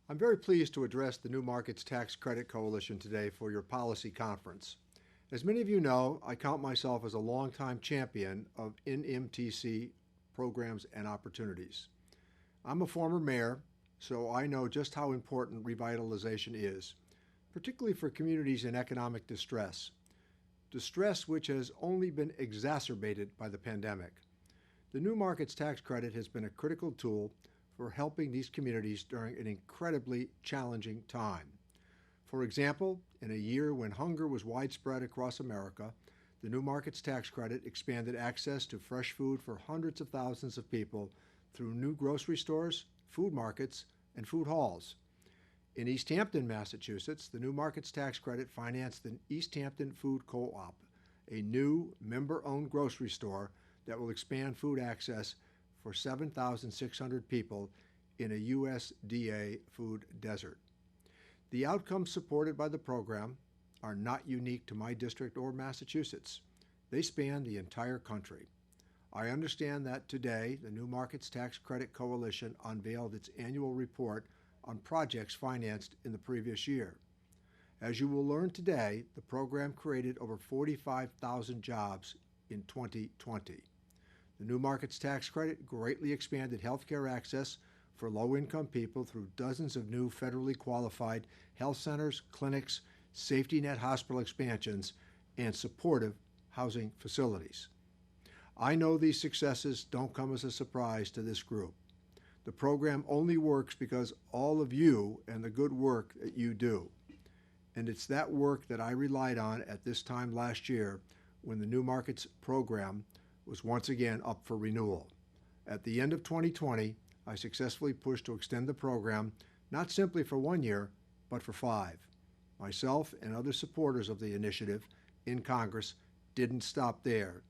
I'm very pleased to address the New Markets Tax Credit Coalition today for your policy conference. As many of you know, I count myself as a longtime champion of NMTC programs and opportunities. I'm a former mayor, so I know just how important revitalization is, particularly for communities in economic distress. Distress which has only been exacerbated by the pandemic. The New Markets Tax Credit has been a critical tool for helping these communities during an incredibly challenging time. For example, in a year when hunger was widespread across America, the New Markets Tax Credit expanded access to fresh food for hundreds of thousands of people through new grocery stores, food markets, and food halls. In East Hampton, Massachusetts, the New Markets Tax Credit financed the East Hampton Food Co-op, a new member-owned grocery store that will expand food access for 7,600 people in a USDA food desert. The outcomes supported by the program are not unique to my district or Massachusetts. They span the entire country. I understand that today the New Markets Tax Credit Coalition unveiled its annual report on projects financed in the previous year. As you will learn today, the program created over 45,000 jobs in 2020. The New Markets Tax Credit greatly expanded health care access for low-income people through dozens of new federally qualified health centers, clinics, safety net hospital expansions, and supportive housing facilities. I know these successes don't come as a surprise to this group. The program only works because all of you and the good work that you do. And it's that work that I relied on at this time last year when the New Markets program was once again up for renewal. At the end of 2020, I successfully pushed to extend the program not simply for 1 year, but for 5. Myself and other supporters of the initiative in Congress didn't stop there.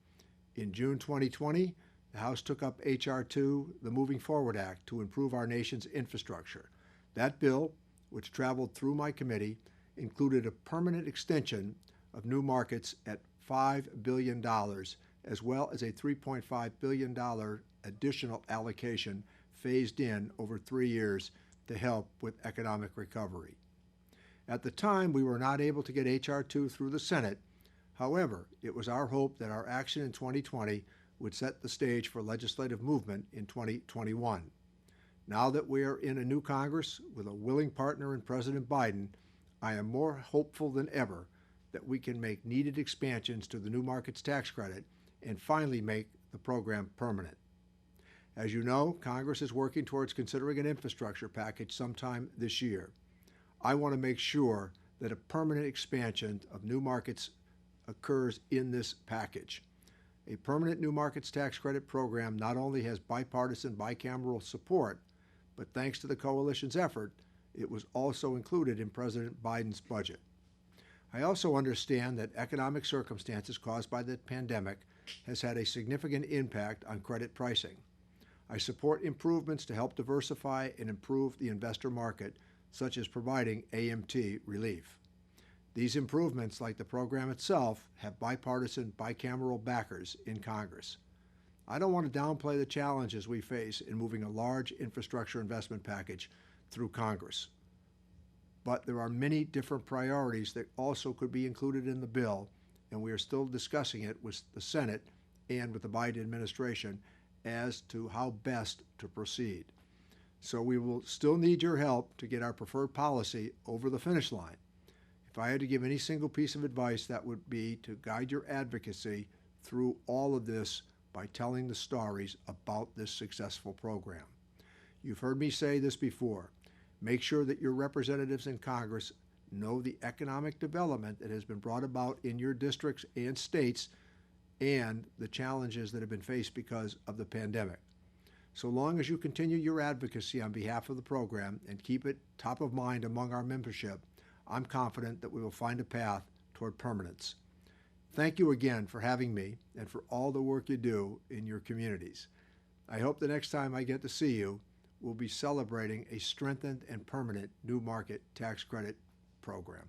In June 2020, the House took up H.R. 2, the Moving Forward Act, to improve our nation's infrastructure. That bill, which traveled through my committee, included a permanent extension of new markets at $5 billion, as well as a $3.5 billion additional allocation phased in over 3 years to help with economic recovery. At the time, we were not able to get H.R. 2 through the Senate. However, it was our hope that our action in 2020 would set the stage for legislative movement in 2021. Now that we are in a new Congress with a willing partner in President Biden, I am more hopeful than ever that we can make needed expansions to the New Markets Tax Credit and finally make the program permanent. As you know, Congress is working towards considering an infrastructure package sometime this year. I want to make sure that a permanent expansion of new markets occurs in this package. A permanent New Markets Tax Credit program not only has bipartisan bicameral support, but thanks to the coalition's effort, it was also included in President Biden's budget. I also understand that economic circumstances caused by the pandemic has had a significant impact on credit pricing. I support improvements to help diversify and improve the investor market, such as providing AMT relief. These improvements, like the program itself, have bipartisan, bicameral backers in Congress. I don't want to downplay the challenges we face in moving a large infrastructure investment package through Congress. But there are many different priorities that also could be included in the bill, and we are still discussing it with the Senate and with the Biden administration as to how best to proceed. So we will still need your help to get our preferred policy over the finish line. If I had to give any single piece of advice, that would be to guide your advocacy through all of this by telling the stories about this successful program. You've heard me say this before. Make sure that your representatives in Congress know the economic development that has been brought about in your districts and states and the challenges that have been faced because of the pandemic. So long as you continue your advocacy on behalf of the program and keep it top of mind among our membership, I'm confident that we will find a path toward permanence. Thank you again for having me and for all the work you do in your communities. I hope the next time I get to see you, we'll be celebrating a strengthened and permanent New Market Tax Credit program.